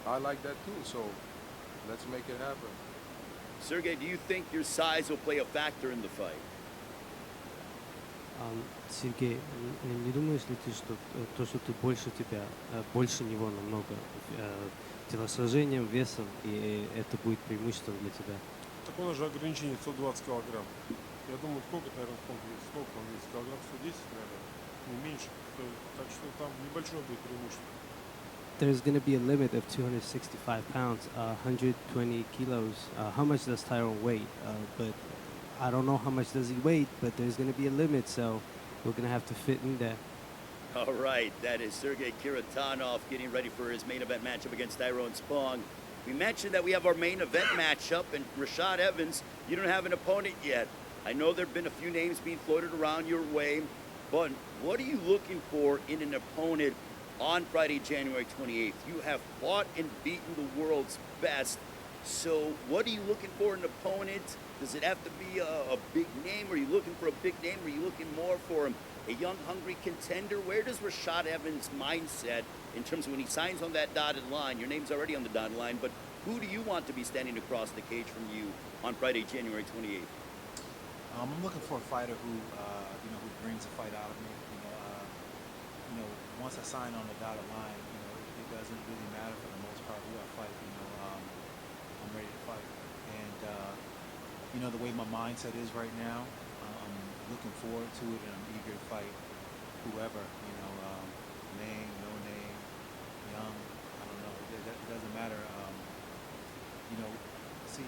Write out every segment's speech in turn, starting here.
I like that too. So let's make it happen. Sergey, do you think your size will play a factor in the fight? Сергей, не думаешь ли ты, что то, что ты больше тебя, больше него намного телосложением, весом, и это будет преимуществом для тебя? Так у нас же ограничение 120 килограмм. Я думаю, сколько Тайрон Спонг весит? Сколько он весит? Килограмм 110, наверное, не меньше. Так что там небольшое будет преимущество. There's going to be a limit of 265 pounds, 120 kilos. How much does Tyrone weigh? But I don't know how much does he weigh, but there's going to be a limit, so we're going to have to fit in there. All right, that is Sergei Kharitonov getting ready for his main event matchup against Tyrone Spong. We mentioned that we have our main event matchup, and Rashad Evans, you don't have an opponent yet. I know there have been a few names being floated around your way, but what are you looking for in an opponent on Friday, January 28th? You have fought and beaten the world's best. So what are you looking for in an opponent? Does it have to be a big name? Are you looking for a big name? Are you looking more for a young, hungry contender? Where does Rashad Evans' mindset in terms of when he signs on that dotted line? Your name's already on the dotted line, but who do you want to be standing across the cage from you on Friday, January 28th? I'm looking for a fighter who, who brings a fight out of me. Once I sign on the dotted line, it doesn't really matter for the most part who I fight. I'm ready to fight, and the way my mindset is right now, I'm looking forward to it, and I'm eager to fight whoever. Name, no name, young, I don't know. It doesn't matter. See,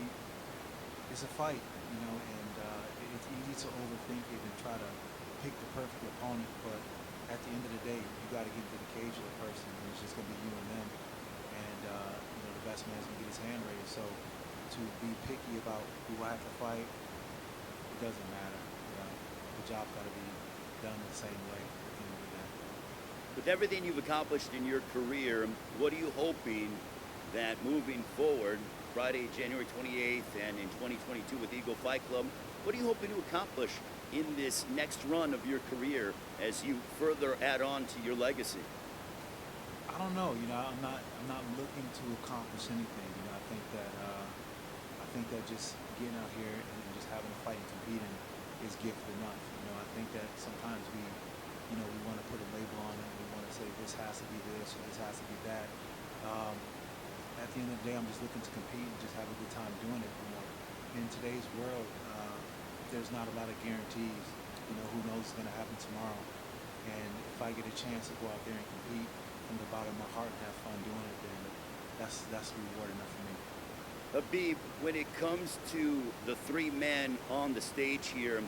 it's a fight, and it's easy to overthink it and try to pick the perfect opponent, but at the end of the day, you got to get into the cage of the person, and it's just going to be you and them, and the best man's going to get his hand raised. So to be picky about who I have to fight, it doesn't matter. The job's got to be done the same way at the end of the day. With everything you've accomplished in your career, what are you hoping that moving forward, Friday, January 28th, and in 2022 with Eagle Fight Club, what are you hoping to accomplish in this next run of your career as you further add on to your legacy? I don't know. I'm not looking to accomplish anything. I think that just getting out here and just having a fight and competing is gift enough. I think that sometimes we want to put a label on it. We want to say this has to be this or this has to be that. At the end of the day, I'm just looking to compete and just have a good time doing it. In today's world, there's not a lot of guarantees. Who knows what's going to happen tomorrow. And if I get a chance to go out there and compete from the bottom of my heart and have fun doing it, then that's reward enough for me. Habib, when it comes to the three men on the stage here,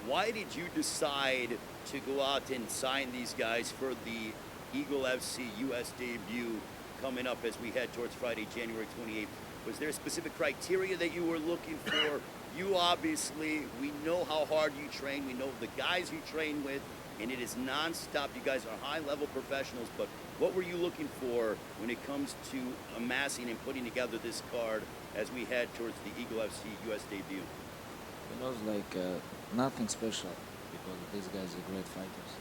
why did you decide to go out and sign these guys for the Eagle FC US debut coming up as we head towards Friday, January 28th? Was there a specific criteria that you were looking for? You obviously, we know how hard you train. We know the guys you train with, and it is nonstop. You guys are high-level professionals, but what were you looking for when it comes to amassing and putting together this card as we head towards the Eagle FC US debut? Nothing special because these guys are great fighters,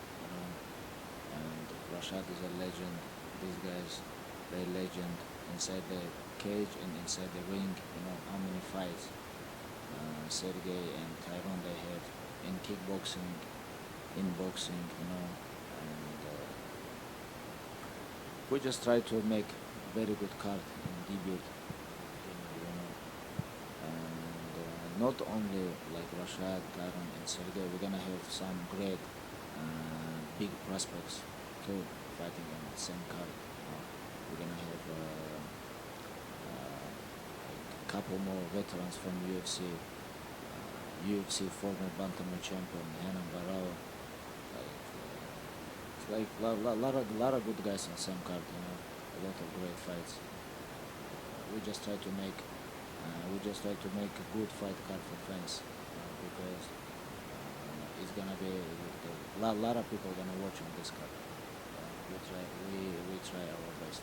and Rashad is a legend. These guys, they're legend inside the cage and inside the ring. How many fights Sergey and Tyrone they have in kickboxing, in boxing, and we just try to make very good card in debut, and not only like Rashad, Tyrone, and Sergey, we're gonna have some great big prospects too fighting on the same card. We're gonna have a couple more veterans from UFC. UFC former bantamweight champion Hanan Barao. It's like lot of good guys on the same card. A lot of great fights. We just try to make a good fight card for fans because it's gonna be a lot of people gonna watch on this card. We try our best.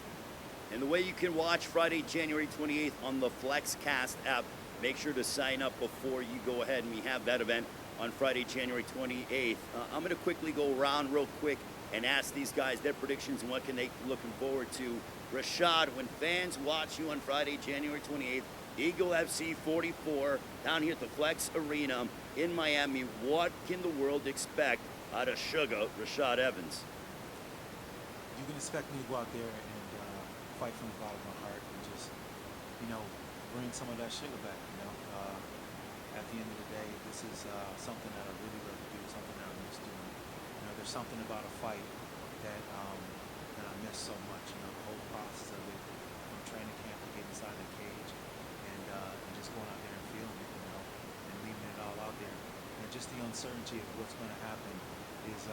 And the way you can watch Friday, January 28th on the FlexCast app, make sure to sign up before you go ahead, and we have that event on Friday, January 28th. I'm going to quickly go around real quick and ask these guys their predictions and what can they looking forward to. Rashad, when fans watch you on Friday, January 28th, Eagle FC 44 down here at the Flex Arena in Miami, what can the world expect out of Sugar Rashad Evans? You can expect me to go out there and fight from the bottom of my heart and just, bring some of that sugar back. At the end of the day, this is something that I really love to do, something that I'm used to doing. There's something about a fight that that I miss so much. The whole process of it, from training camp to get inside the cage, and just going out there and feeling it, and leaving it all out there. And just the uncertainty of what's going to happen is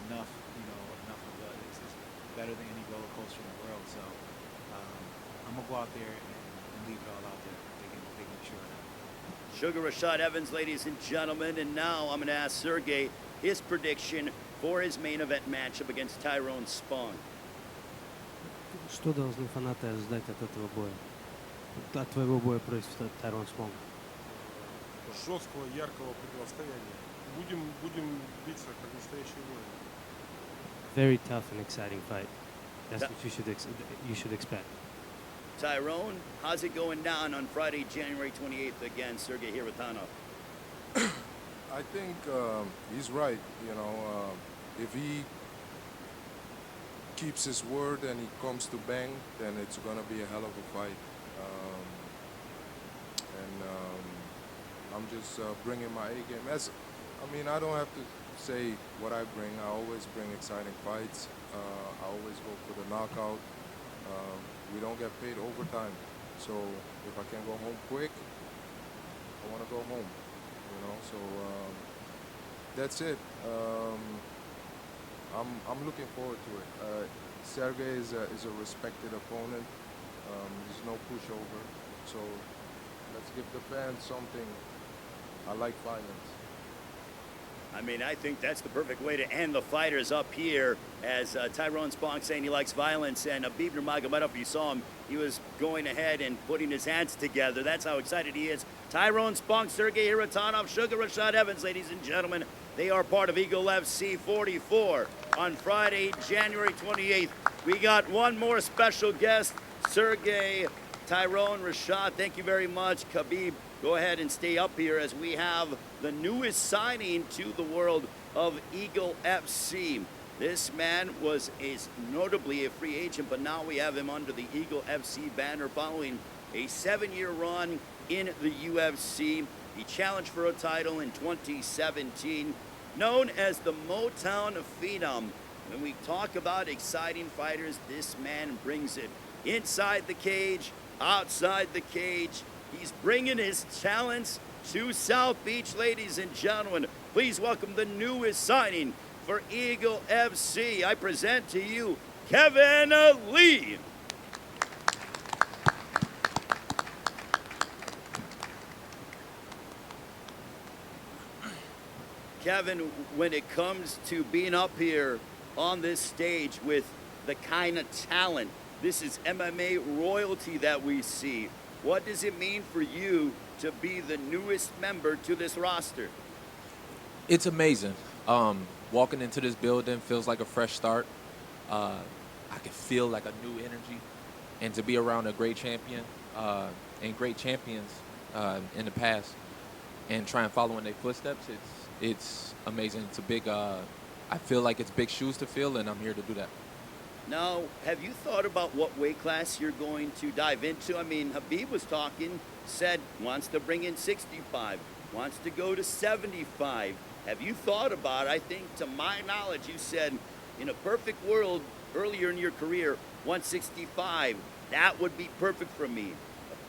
enough. Enough of it's better than any roller coaster in the world. So I'm gonna go out there and leave it all out there. They can be sure of that. Sugar Rashad Evans, ladies and gentlemen, and now I'm going to ask Sergei his prediction for his main event matchup against Tyrone Spong. Что должны фанаты ожидать от этого боя? От твоего боя против Tyrone Spong? Жесткого, яркого противостояния. Будем биться как настоящие воины. Very tough and exciting fight. That's what you should expect. Tyrone, how's it going down on Friday, January 28th against Sergei Kharitonov? I think he's right. If he keeps his word and he comes to bang, then it's gonna be a hell of a fight. I'm just bringing my A game. I don't have to say what I bring. I always bring exciting fights. I always go for the knockout. We don't get paid overtime, so if I can go home quick, I want to go home. So that's it. I'm looking forward to it. Sergei is a respected opponent. He's no pushover. So let's give the fans something. I like violence. I think that's the perfect way to end the fighters up here, as Tyrone Spong saying he likes violence, and Khabib Nurrmagomedov, you saw him, he was going ahead and putting his hands together. That's how excited he is. Tyrone Spong, Sergei Kharitonov, Sugar Rashad Evans, ladies and gentlemen, they are part of Eagle FC 44 on Friday, January 28th. We got one more special guest, Sergei, Tyrone, Rashad, thank you very much. Khabib, go ahead and stay up here as we have the newest signing to the world of Eagle FC. This man is notably a free agent, but now we have him under the Eagle FC banner following a 7-year run in the UFC. He challenged for a title in 2017, known as the Motown Phenom. When we talk about exciting fighters, this man brings it. Inside the cage, outside the cage, he's bringing his talents to South Beach, ladies and gentlemen. Please welcome the newest signing for Eagle FC. I present to you Kevin Lee. Kevin, when it comes to being up here on this stage with the kind of talent, this is MMA royalty that we see. What does it mean for you to be the newest member to this roster? It's amazing. Walking into this building feels like a fresh start. I can feel like a new energy, and to be around a great champion and great champions in the past, and try and follow in their footsteps, it's amazing. It's a big. I feel like it's big shoes to fill, and I'm here to do that. Now, have you thought about what weight class you're going to dive into? Khabib was talking, said wants to bring in 65, wants to go to 75. Have you thought about, I think to my knowledge, you said in a perfect world earlier in your career, 165, that would be perfect for me.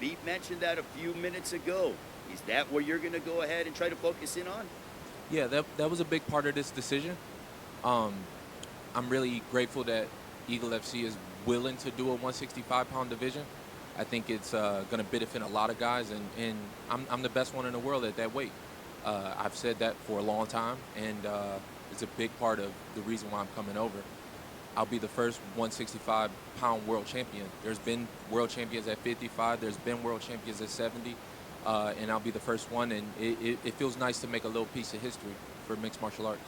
Khabib mentioned that a few minutes ago. Is that where you're going to go ahead and try to focus in on? Yeah, that was a big part of this decision. I'm really grateful that Eagle FC is willing to do a 165-pound division. I think it's going to benefit a lot of guys, and I'm the best one in the world at that weight. I've said that for a long time, and it's a big part of the reason why I'm coming over. I'll be the first 165-pound world champion. There's been world champions at 55. There's been world champions at 70, and I'll be the first one, and it feels nice to make a little piece of history for mixed martial arts.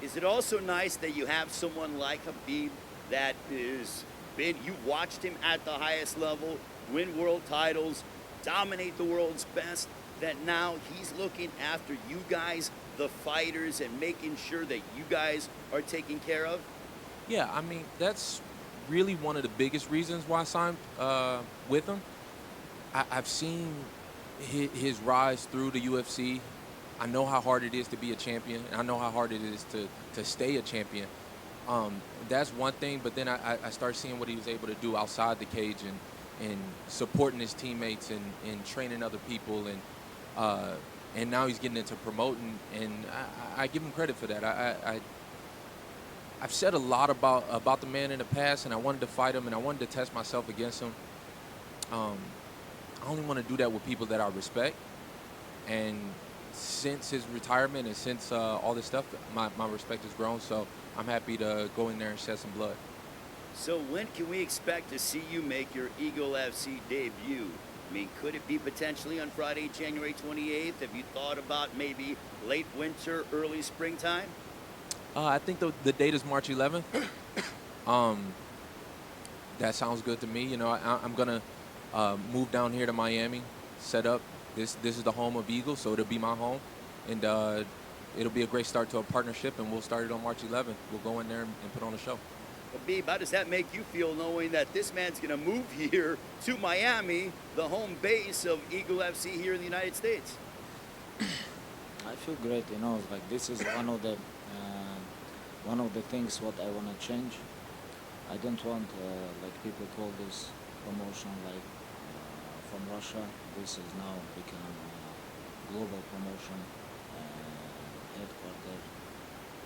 Is it also nice that you have someone like Khabib that is been, you've watched him at the highest level, win world titles, dominate the world's best, that now he's looking after you guys, the fighters, and making sure that you guys are taken care of? Yeah, I mean, that's really one of the biggest reasons why I signed with him. I've seen his rise through the UFC. I know how hard it is to be a champion. And I know how hard it is to stay a champion. That's one thing, but then I start seeing what he was able to do outside the cage and supporting his teammates and training other people. And now he's getting into promoting, and I give him credit for that. I've said a lot about the man in the past, and I wanted to fight him, and I wanted to test myself against him. I only want to do that with people that I respect. And since his retirement and since all this stuff, my respect has grown. So I'm happy to go in there and shed some blood. So when can we expect to see you make your Eagle FC debut? I mean, could it be potentially on Friday, January 28th? Have you thought about maybe late winter, early springtime? I think the date is March 11th. That sounds good to me. You know, I'm gonna move down here to Miami, set up. This is the home of Eagle, so it'll be my home, and it'll be a great start to a partnership. And we'll start it on March 11th. We'll go in there and put on a show. Khabib, how does that make you feel knowing that this man's going to move here to Miami, the home base of Eagle FC here in the United States? I feel great, you know, like this is one of the things what I want to change. I don't want, like people call this promotion like from Russia. This is now become a global promotion, headquarters.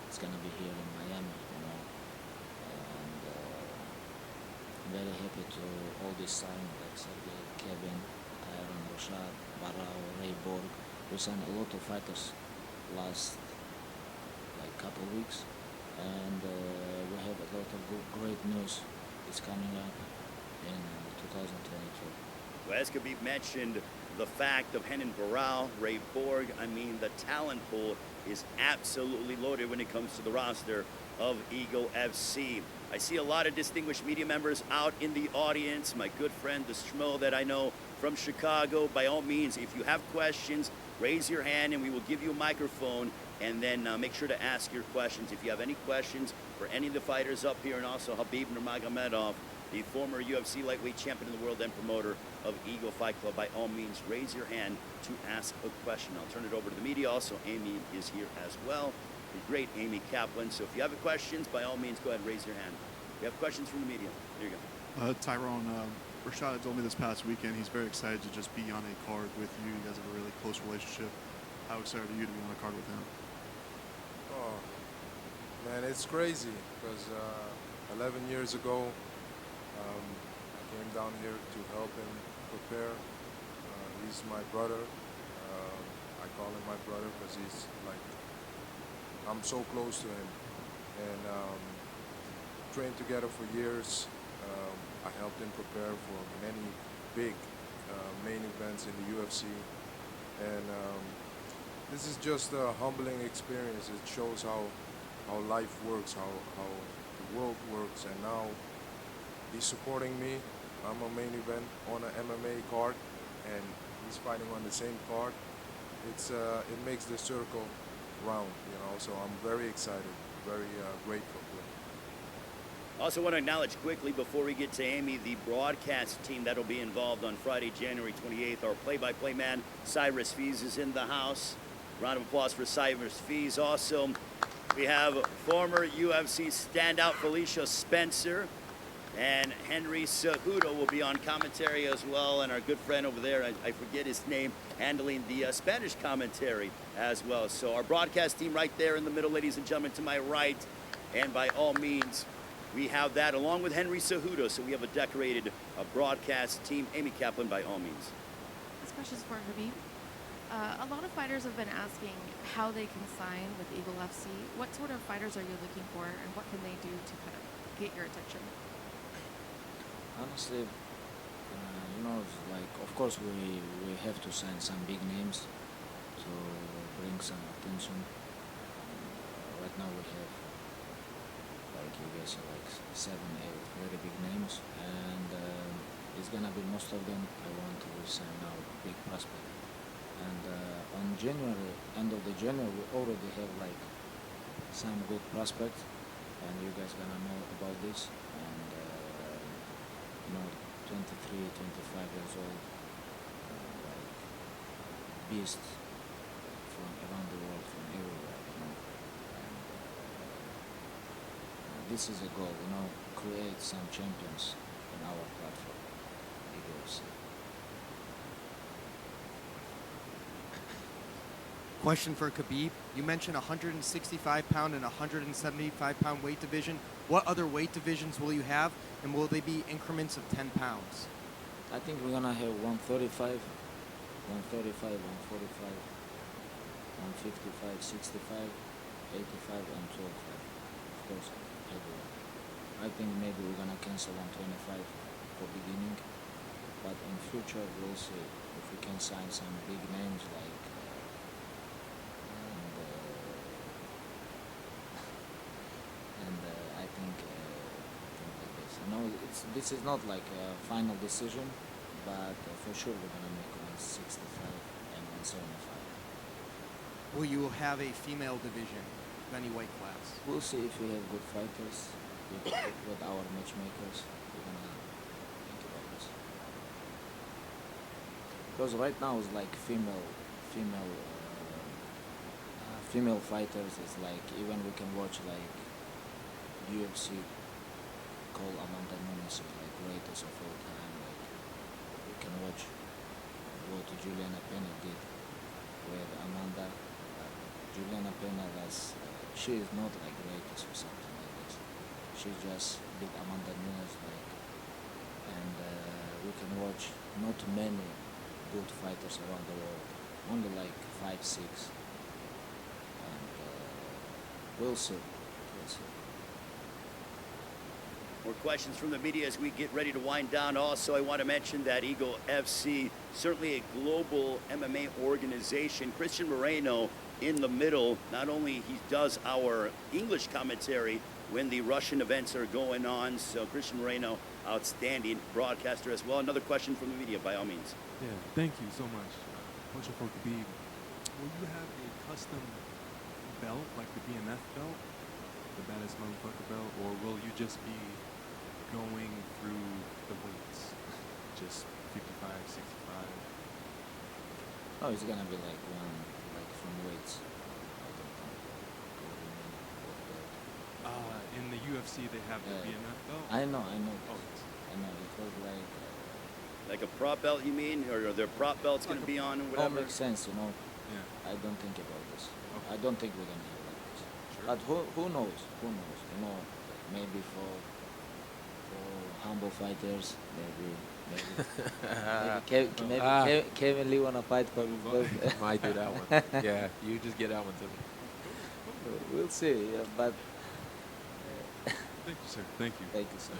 It's gonna be here in Miami, you know. And I'm very happy to all this sign like Sergei, Kevin, Tyrone, Rashad, Barao, Ray Borg. We signed a lot of fighters last like couple weeks, and we have a lot of great news. It's coming up in 2022. Well, as Khabib mentioned, the fact of Henan Barao, Ray Borg, I mean, the talent pool is absolutely loaded when it comes to the roster of Eagle FC. I see a lot of distinguished media members out in the audience. My good friend, the Schmo that I know from Chicago, by all means, if you have questions, raise your hand and we will give you a microphone, and then make sure to ask your questions. If you have any questions for any of the fighters up here, and also Khabib Nurrmagomedov, the former UFC lightweight champion in the world and promoter of Eagle Fight Club, by all means, raise your hand to ask a question. I'll turn it over to the media. Also, Amy is here as well, the great Amy Kaplan. So if you have questions, by all means, go ahead and raise your hand. We have questions from the media. There you go. Tyrone, Rashad told me this past weekend he's very excited to just be on a card with you. You guys have a really close relationship. How excited are you to be on a card with him? Oh, man, it's crazy because 11 years ago, I came down here to help him prepare. He's my brother. I call him my brother because he's like, I'm so close to him. And trained together for years. I helped him prepare for many big main events in the UFC. And this is just a humbling experience. It shows how life works, how the world works. And now he's supporting me. I'm a main event on an MMA card, and he's fighting on the same card. It makes the circle round, you know. So I'm very excited, very grateful. Also want to acknowledge quickly before we get to Amy, the broadcast team that'll be involved on Friday, January 28th. Our play-by-play man, Cyrus Fees, is in the house. Round of applause for Cyrus Fees. Also, we have former UFC standout Felicia Spencer, and Henry Cejudo will be on commentary as well, and our good friend over there, I forget his name, handling the Spanish commentary as well. So our broadcast team right there in the middle, ladies and gentlemen, to my right, and by all means, we have that along with Henry Cejudo. So we have a decorated broadcast team. Amy Kaplan, by all means. This question's for Khabib. A lot of fighters have been asking how they can sign with Eagle FC. What sort of fighters are you looking for, and what can they do to kind of get your attention? Honestly, you know, like of course we have to sign some big names to bring some attention. right now we have, like you guys, like 7, 8 very big names, and it's gonna be most of them. I want to sign now big prospect, and on January, end of the January, we already have like some good prospects, and you guys gonna know about this. And 23, 25 years old, like beast from around the world, from everywhere, And this is a goal, create some champions in our platform, UFC. Question for Khabib. You mentioned 165-pound and 175-pound weight division. What other weight divisions will you have, and will they be increments of 10 pounds? I think we're gonna have 135, 145, 145, 155, 65, 85, and 12. Of course, everywhere. I think maybe we're gonna cancel 125 for beginning, but in future we'll see if we can sign some big names like. I think like this. This is not like a final decision, but for sure we're gonna make 165 and 175. Will you have a female division of any weight class? We'll see if we have good fighters with our matchmakers. We're gonna think about this. Because right now it's like female fighters is like, even we can watch like UFC call Amanda Nunes like greatest of all time. Like we can watch what Juliana Pena did with Amanda. Juliana Pena was she is not like greatest or something like this. She just beat Amanda Nunes like, and we can watch not many good fighters around the world. Only like 5, 6. And we'll see. We'll see. More questions from the media as we get ready to wind down. Also, I want to mention that Eagle FC, certainly a global MMA organization. Christian Moreno in the middle. Not only he does our English commentary when the Russian events are going on. So Christian Moreno, outstanding broadcaster as well. Another question from the media, by all means. Yeah, thank you so much. Question for Khabib. Will you have a custom belt, like the BMF belt, the baddest motherfucker belt, or will you just be going through the weights, just 55, 65? Oh, it's gonna be like one, like from weights. I don't know. In the UFC, they have the BMF belt. I know. Oh, I know. It was like a prop belt, you mean, or are there prop belts going to be on, or all whatever? makes sense, Yeah. I don't think about this. Okay. I don't think we're gonna have like this. Sure. But who knows? Who knows? Maybe for humble fighters, maybe Kevin Lee wanna fight for his birthday. Might do that one. Yeah, you just get that one to me. We'll see. Yeah, but Thank you, sir. Thank you. thank you, sir.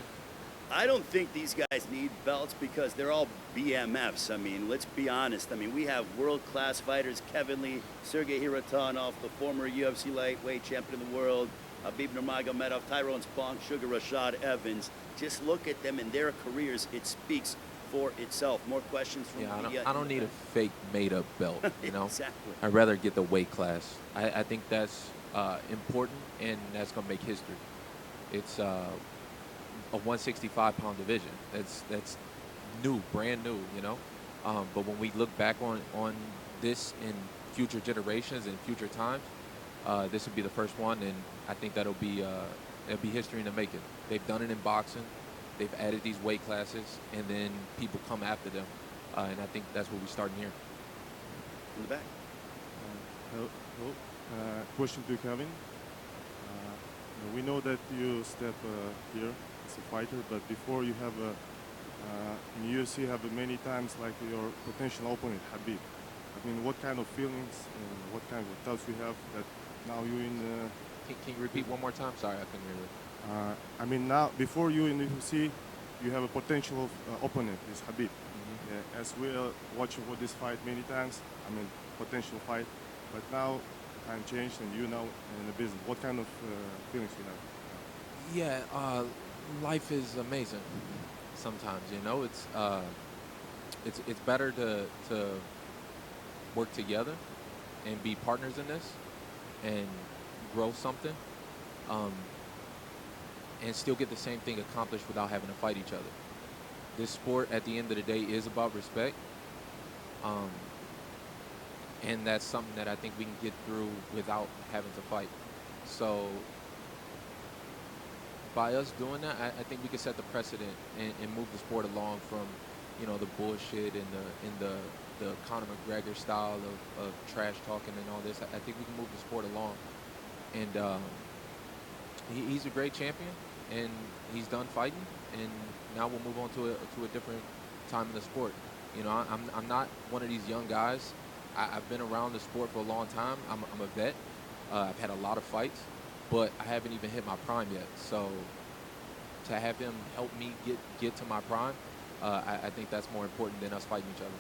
I don't think these guys need belts because they're all BMFs. I mean, let's be honest. I mean, we have world-class fighters, Kevin Lee, Sergei Kharitonov, the former UFC lightweight champion of the world, Khabib Nurrmagomedov, Tyrone Spong, Sugar Rashad Evans. Just look at them in their careers. It speaks for itself. More questions from Yeah, the media. I don't need a fake made-up belt, Exactly. I'd rather get the weight class. I think that's important, and that's going to make history. It's a 165-pound division. That's new, brand new, But when we look back on this in future generations and future times, this would be the first one, and I think it'll be history in the making. They've done it in boxing. They've added these weight classes, and then people come after them, and I think that's what we're starting here. In the back. Hello. Question to Kevin. We know that you step here as a fighter, but before you have in UFC have many times like your potential opponent Khabib. I mean, what kind of feelings and what kind of thoughts you have that now you in? Can you repeat one more time? Sorry, I couldn't hear it. I mean, now before you in the UFC, you have a potential opponent is Khabib. Yeah, as we are watching for this fight many times, I mean, potential fight, but now time changed and you now in the business. What kind of feelings you have? Yeah, life is amazing. Sometimes, it's better to work together and be partners in this and grow something, and still get the same thing accomplished without having to fight each other. This sport, at the end of the day, is about respect, and that's something that I think we can get through without having to fight. So by us doing that, I think we can set the precedent and move the sport along from, the bullshit and the Conor McGregor style of trash talking and all this. I think we can move the sport along. And he's a great champion, and he's done fighting, and now we'll move on to a different time in the sport. I'm not one of these young guys. I've been around the sport for a long time. I'm a vet. I've had a lot of fights, but I haven't even hit my prime yet. So to have him help me get to my prime, I think that's more important than us fighting each other.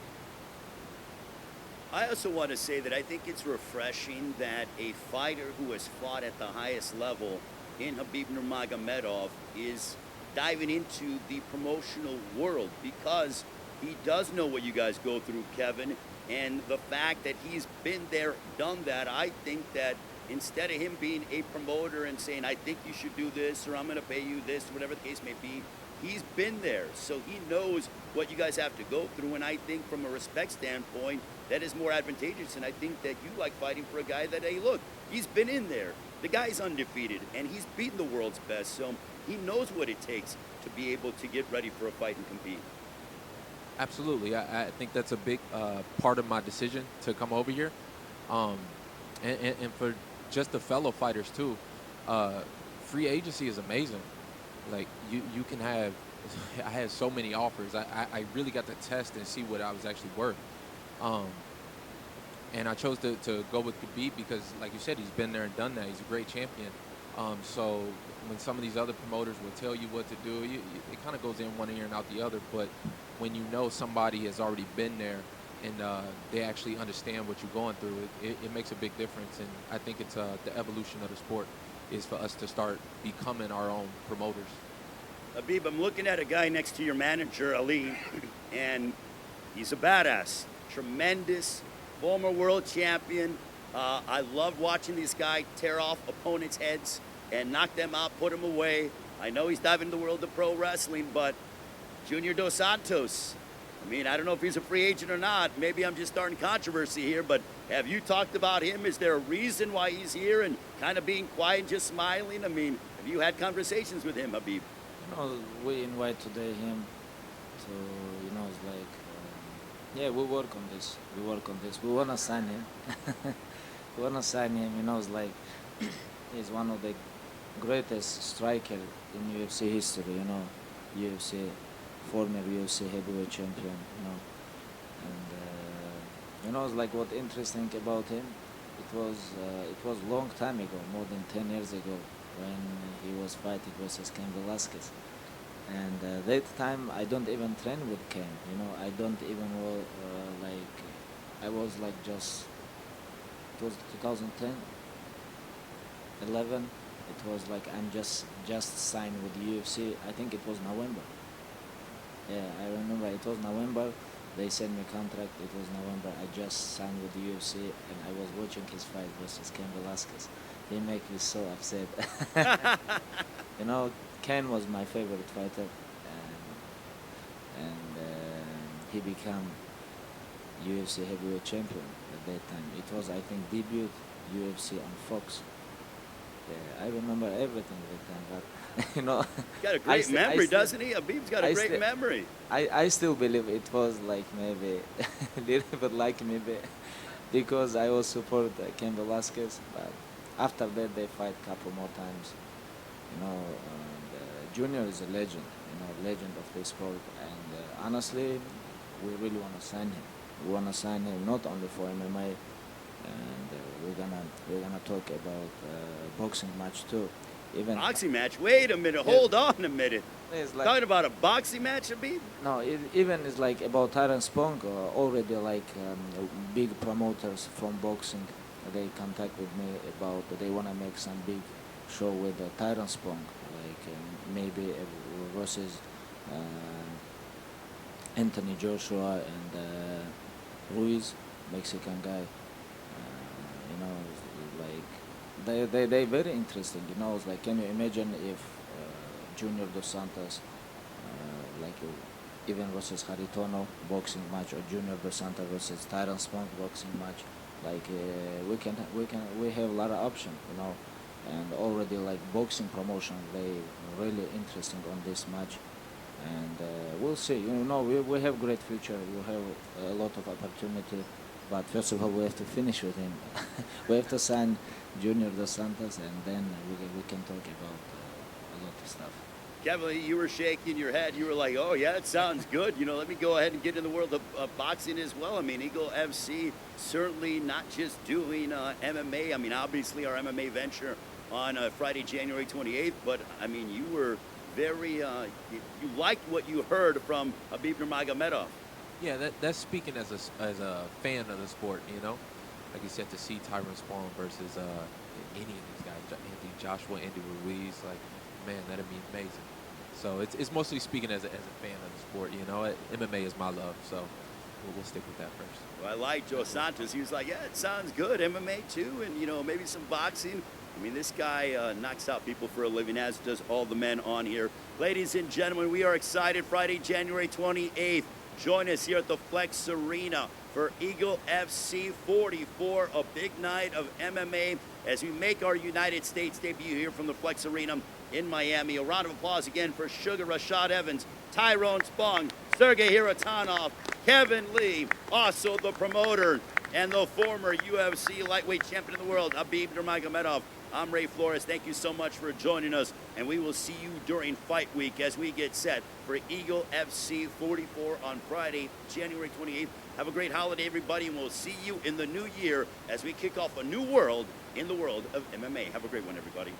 I also want to say that I think it's refreshing that a fighter who has fought at the highest level in Khabib Nurrmagomedov is diving into the promotional world, because he does know what you guys go through, Kevin, and the fact that he's been there, done that. I think that instead of him being a promoter and saying, I think you should do this, or I'm going to pay you this, whatever the case may be, he's been there, so he knows what you guys have to go through. And I think from a respect standpoint, that is more advantageous. And I think that you like fighting for a guy that, hey, look, he's been in there. The guy's undefeated, and he's beaten the world's best, so he knows what it takes to be able to get ready for a fight and compete. Absolutely. I think that's a big part of my decision to come over here. And for just the fellow fighters, too. Free agency is amazing. Like, you can have – I had so many offers. I really got to test and see what I was actually worth. And I chose to go with Khabib because, like you said, he's been there and done that. He's a great champion. So when some of these other promoters will tell you what to do, it kind of goes in one ear and out the other. But when you know somebody has already been there and they actually understand what you're going through, it makes a big difference. And I think it's the evolution of the sport is for us to start becoming our own promoters. Khabib, I'm looking at a guy next to your manager, Ali, and he's a badass. Tremendous, former world champion. I love watching this guy tear off opponents' heads and knock them out, put them away. I know he's diving into the world of pro wrestling, but Junior Dos Santos, I mean, I don't know if he's a free agent or not. Maybe I'm just starting controversy here, but have you talked about him? Is there a reason why he's here and kind of being quiet and just smiling? I mean, have you had conversations with him, Khabib? We invite today him to, it's like, yeah, we work on this. We want to sign him. It's like, he's one of the greatest striker in UFC history, UFC, former UFC heavyweight champion, And, it's like what interesting about him, it was long time ago, more than 10 years ago, when he was fighting versus Cain Velasquez. And that time I don't even train with Cain, I don't even I was like just, it was 2010, 11, it was like I'm just signed with the UFC. I think it was November. Yeah, I remember it was November. They sent me contract. It was November. I just signed with the UFC, and I was watching his fight versus Cain Velasquez. He make me so upset. Cain was my favorite fighter, and he became UFC heavyweight champion at that time. It was, I think, debut UFC on Fox. Yeah, I remember everything that time, but He's got a great memory, doesn't he? Khabib's got a great memory. I still believe it was like maybe a little bit like maybe because I was support Cain Velasquez, but after that they fight a couple more times. Junior is a legend, legend of this sport, and honestly, we really want to sign him. We want to sign him not only for MMA, and we're gonna talk about boxing match too. Even boxing match? Wait a minute. Yeah. Hold on a minute. Like, talking about a boxing match, Khabib? No, even it's like about Tyrone Spong, already like big promoters from boxing they contact with me about they want to make some big show with Tyrone Spong, like maybe versus Anthony Joshua and Ruiz, Mexican guy. You know, like they very interesting. You know, it's like, can you imagine if Junior Dos Santos, like even versus Kharitonov boxing match, or Junior Dos Santos versus Tyrone Spong boxing match? Like we have a lot of options, you know, and already like boxing promotion, they really interesting on this match, and we'll see. You know, we have great future. We have a lot of opportunity, but first of all, we have to finish with him. We have to sign Junior Dos Santos, and then we can talk about a lot of stuff. Kevin, you were shaking your head. You were like, oh, yeah, it sounds good. You know, let me go ahead and get in the world of boxing as well. I mean, Eagle FC certainly not just doing MMA. I mean, obviously our MMA venture on Friday, January 28th. But, I mean, you were very, you liked what you heard from Khabib Nurrmagomedov. Yeah, that's speaking as a fan of the sport, you know? Like you said, to see Tyrone Spong versus any of these guys, Anthony Joshua, Andy Ruiz, like, man, that'd be amazing. So it's mostly speaking as a fan of the sport, you know. MMA is my love, so we'll stick with that first. Well, I like Joe Santos. He was like, yeah, it sounds good, MMA too, and, you know, maybe some boxing. I mean, this guy knocks out people for a living, as does all the men on here. Ladies and gentlemen, we are excited. Friday, January 28th. Join us here at the Flex Arena for Eagle FC 44, a big night of MMA as we make our United States debut here from the Flex Arena in Miami. A round of applause again for Sugar Rashad Evans, Tyrone Spong, Sergei Kharitonov, Kevin Lee, also the promoter, and the former UFC lightweight champion of the world, Khabib Nurrmagomedov. I'm Ray Flores. Thank you so much for joining us, and we will see you during Fight Week as we get set for Eagle FC 44 on Friday, January 28th. Have a great holiday, everybody, and we'll see you in the new year as we kick off a new world in the world of MMA. Have a great one, everybody.